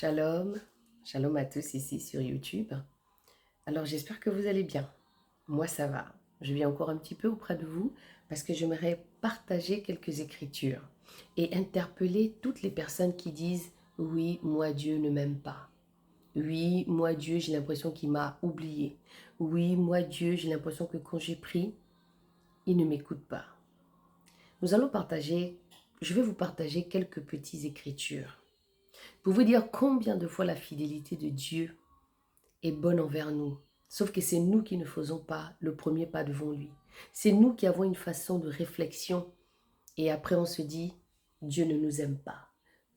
Shalom, shalom à tous ici sur YouTube. Alors j'espère que vous allez bien. Moi ça va. Je viens encore un petit peu auprès de vous parce que j'aimerais partager quelques écritures et interpeller toutes les personnes qui disent « Oui, moi Dieu ne m'aime pas. Oui, moi Dieu j'ai l'impression qu'il m'a oublié. Oui, moi Dieu j'ai l'impression que quand j'ai pris, il ne m'écoute pas. » Nous allons partager, je vais vous partager quelques petites écritures pour vous dire combien de fois la fidélité de Dieu est bonne envers nous. Sauf que c'est nous qui ne faisons pas le premier pas devant lui. C'est nous qui avons une façon de réflexion et après on se dit, Dieu ne nous aime pas.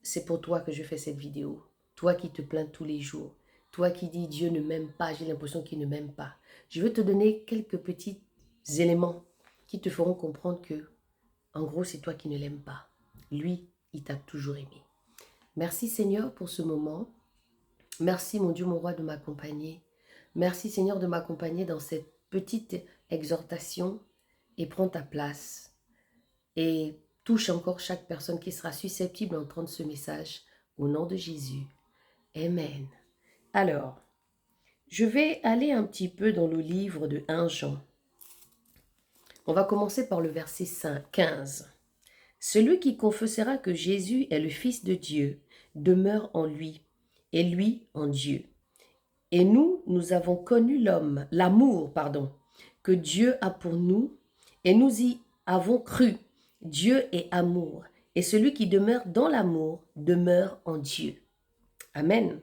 C'est pour toi que je fais cette vidéo. Toi qui te plains tous les jours. Toi qui dis, Dieu ne m'aime pas, j'ai l'impression qu'il ne m'aime pas. Je vais te donner quelques petits éléments qui te feront comprendre que, en gros, c'est toi qui ne l'aimes pas. Lui, il t'a toujours aimé. Merci Seigneur pour ce moment. Merci mon Dieu, mon roi, de m'accompagner. Merci Seigneur de m'accompagner dans cette petite exhortation et prends ta place. Et touche encore chaque personne qui sera susceptible d'entendre ce message au nom de Jésus. Amen. Alors, je vais aller un petit peu dans le livre de 1 Jean. On va commencer par le verset 15. Celui qui confessera que Jésus est le Fils de Dieu demeure en lui et lui en Dieu. Et nous avons connu l'amour que Dieu a pour nous, et nous y avons cru. Dieu est amour, et celui qui demeure dans l'amour demeure en Dieu. Amen.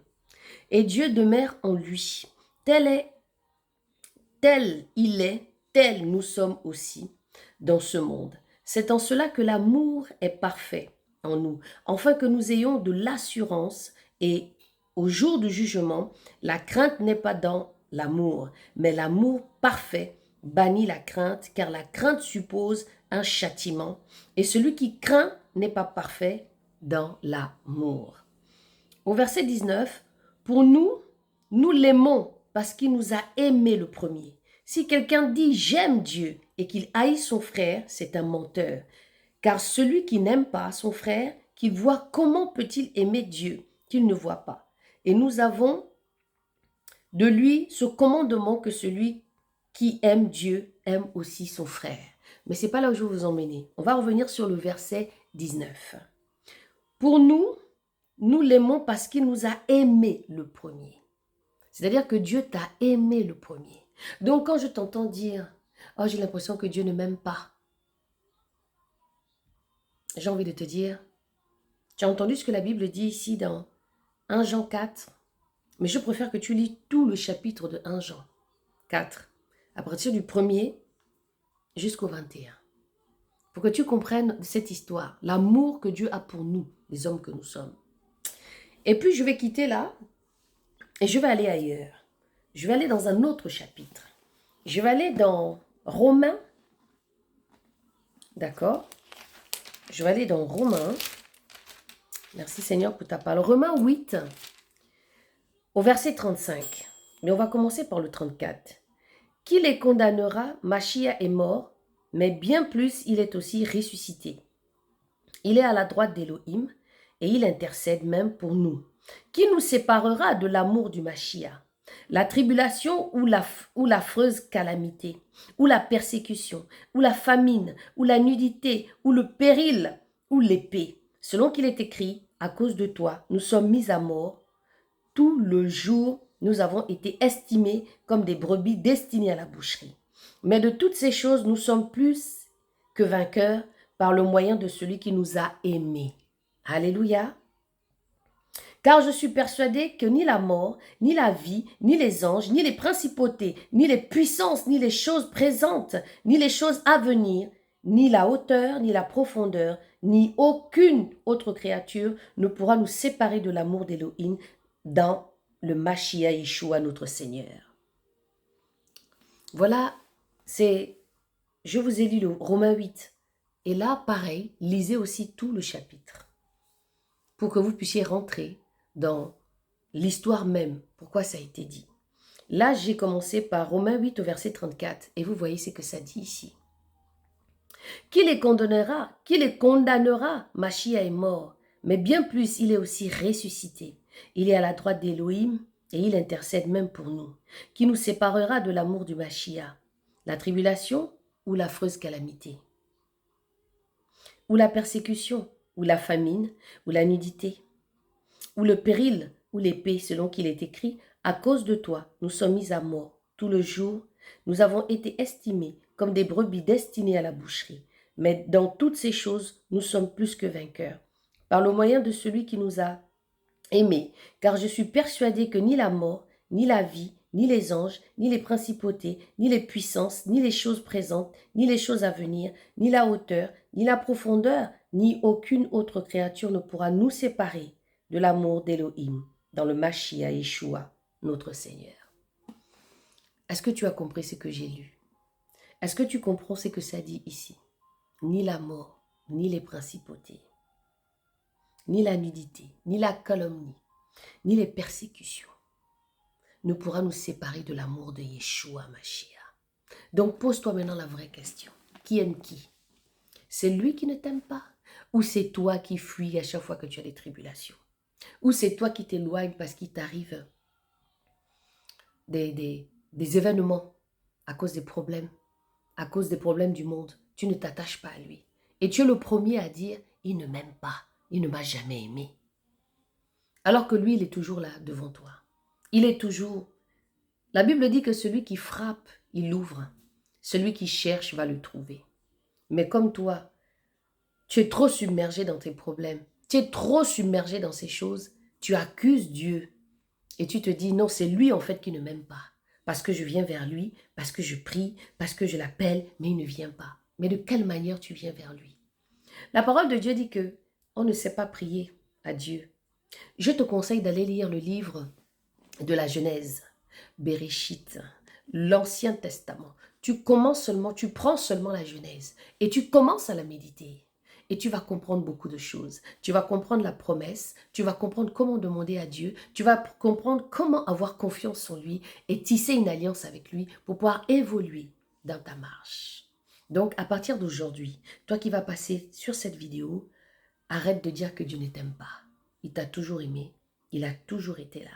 Et Dieu demeure en lui. Tel il est, tel nous sommes aussi dans ce monde. C'est en cela que l'amour est parfait en nous, afin que nous ayons de l'assurance et au jour du jugement, la crainte n'est pas dans l'amour, mais l'amour parfait bannit la crainte, car la crainte suppose un châtiment, et celui qui craint n'est pas parfait dans l'amour. Au verset 19, pour nous l'aimons parce qu'il nous a aimés le premier. Si quelqu'un dit « j'aime Dieu » et qu'il haït son frère, c'est un menteur. Car celui qui n'aime pas son frère, qu'il voit, comment peut-il aimer Dieu qu'il ne voit pas? Et nous avons de lui ce commandement que celui qui aime Dieu aime aussi son frère. Mais ce n'est pas là où je vais vous emmener. On va revenir sur le verset 19. Pour nous l'aimons parce qu'il nous a aimés le premier. C'est-à-dire que Dieu t'a aimé le premier. Donc quand je t'entends dire « Oh, j'ai l'impression que Dieu ne m'aime pas », j'ai envie de te dire, tu as entendu ce que la Bible dit ici dans 1 Jean 4, mais je préfère que tu lis tout le chapitre de 1 Jean 4, à partir du 1er jusqu'au 21, pour que tu comprennes cette histoire, l'amour que Dieu a pour nous, les hommes que nous sommes. Et puis je vais quitter là, et je vais aller ailleurs. Je vais aller dans un autre chapitre. Je vais aller dans Romains, d'accord? Je vais aller dans Romains. Merci Seigneur pour ta parole. Romains 8, au verset 35. Mais on va commencer par le 34. Qui les condamnera? Machia est mort, mais bien plus, il est aussi ressuscité. Il est à la droite d'Élohim et il intercède même pour nous. Qui nous séparera de l'amour du Machia? La tribulation ou l'affreuse calamité, ou la persécution, ou la famine, ou la nudité, ou le péril, ou l'épée. Selon qu'il est écrit, à cause de toi, nous sommes mis à mort. Tout le jour, nous avons été estimés comme des brebis destinées à la boucherie. Mais de toutes ces choses, nous sommes plus que vainqueurs par le moyen de celui qui nous a aimés. Alléluia. Car je suis persuadé que ni la mort, ni la vie, ni les anges, ni les principautés, ni les puissances, ni les choses présentes, ni les choses à venir, ni la hauteur, ni la profondeur, ni aucune autre créature ne pourra nous séparer de l'amour d'Élohim dans le Machia Yeshua, notre Seigneur. Voilà, je vous ai lu le Romains 8. Et là, pareil, lisez aussi tout le chapitre pour que vous puissiez rentrer dans l'histoire même, pourquoi ça a été dit. Là, j'ai commencé par Romains 8 au verset 34, et vous voyez ce que ça dit ici. Qui les condamnera? Qui les condamnera? Machia est mort, mais bien plus, il est aussi ressuscité. Il est à la droite d'Élohim et il intercède même pour nous. Qui nous séparera de l'amour du Mashiach? La tribulation ou l'affreuse calamité? Ou la persécution, ou la famine, ou la nudité? Ou le péril, ou l'épée, selon qu'il est écrit, à cause de toi, nous sommes mis à mort. Tout le jour, nous avons été estimés comme des brebis destinées à la boucherie. Mais dans toutes ces choses, nous sommes plus que vainqueurs, par le moyen de celui qui nous a aimés. Car je suis persuadé que ni la mort, ni la vie, ni les anges, ni les principautés, ni les puissances, ni les choses présentes, ni les choses à venir, ni la hauteur, ni la profondeur, ni aucune autre créature ne pourra nous séparer de l'amour d'Élohim dans le Mashiach Yeshua, notre Seigneur. Est-ce que tu as compris ce que j'ai lu? Est-ce que tu comprends ce que ça dit ici? Ni la mort, ni les principautés, ni la nudité, ni la calomnie, ni les persécutions ne pourra nous séparer de l'amour de Yeshua Mashiach. Donc pose-toi maintenant la vraie question. Qui aime qui? C'est lui qui ne t'aime pas? Ou c'est toi qui fuis à chaque fois que tu as des tribulations? Ou c'est toi qui t'éloignes parce qu'il t'arrive des événements à cause des problèmes du monde? Tu ne t'attaches pas à lui. Et tu es le premier à dire, il ne m'aime pas, il ne m'a jamais aimé. Alors que lui, il est toujours là devant toi. Il est toujours... La Bible dit que celui qui frappe, il l'ouvre. Celui qui cherche va le trouver. Mais comme toi, tu es trop submergé dans tes problèmes. Tu es trop submergé dans ces choses. Tu accuses Dieu. Et tu te dis, non, c'est lui en fait qui ne m'aime pas. Parce que je viens vers lui, parce que je prie, parce que je l'appelle, mais il ne vient pas. Mais de quelle manière tu viens vers lui? La parole de Dieu dit que on ne sait pas prier à Dieu. Je te conseille d'aller lire le livre de la Genèse, Bereshit, l'Ancien Testament. Tu prends seulement la Genèse et tu commences à la méditer. Et tu vas comprendre beaucoup de choses. Tu vas comprendre la promesse, tu vas comprendre comment demander à Dieu, tu vas comprendre comment avoir confiance en lui et tisser une alliance avec lui pour pouvoir évoluer dans ta marche. Donc, à partir d'aujourd'hui, toi qui vas passer sur cette vidéo, arrête de dire que Dieu ne t'aime pas. Il t'a toujours aimé, il a toujours été là.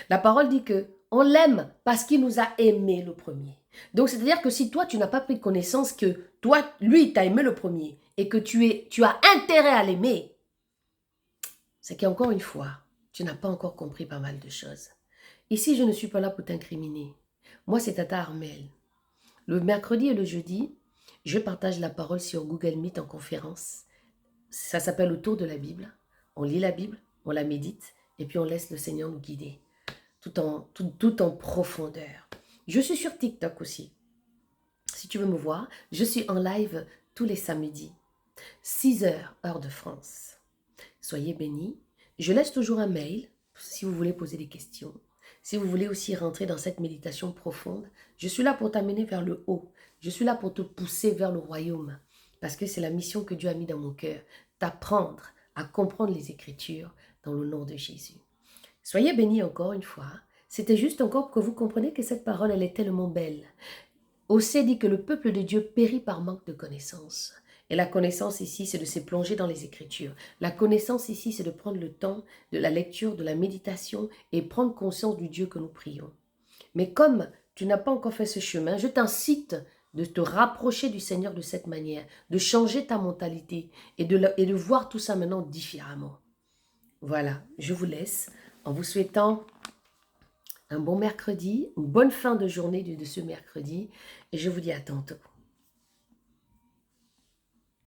La parole dit que on l'aime parce qu'il nous a aimés le premier. Donc, c'est-à-dire que si toi, tu n'as pas pris connaissance que toi, lui, il t'a aimé le premier et que tu as intérêt à l'aimer, c'est qu'encore une fois, tu n'as pas encore compris pas mal de choses. Ici, je ne suis pas là pour t'incriminer. Moi, c'est Tata Armel. Le mercredi et le jeudi, je partage la parole sur Google Meet en conférence. Ça s'appelle Autour de la Bible. On lit la Bible, on la médite et puis on laisse le Seigneur nous guider. Tout en profondeur. Je suis sur TikTok aussi. Si tu veux me voir, je suis en live tous les samedis, 6 heures, heure de France. Soyez bénis. Je laisse toujours un mail si vous voulez poser des questions. Si vous voulez aussi rentrer dans cette méditation profonde, je suis là pour t'amener vers le haut. Je suis là pour te pousser vers le royaume. Parce que c'est la mission que Dieu a mis dans mon cœur. T'apprendre à comprendre les Écritures dans le nom de Jésus. Soyez bénis encore une fois. C'était juste encore pour que vous compreniez que cette parole, elle est tellement belle. Osée dit que le peuple de Dieu périt par manque de connaissance. Et la connaissance ici, c'est de se plonger dans les Écritures. La connaissance ici, c'est de prendre le temps de la lecture, de la méditation et prendre conscience du Dieu que nous prions. Mais comme tu n'as pas encore fait ce chemin, je t'incite de te rapprocher du Seigneur de cette manière, de changer ta mentalité et de voir tout ça maintenant différemment. Voilà, je vous laisse en vous souhaitant un bon mercredi, une bonne fin de journée de ce mercredi et je vous dis à tantôt.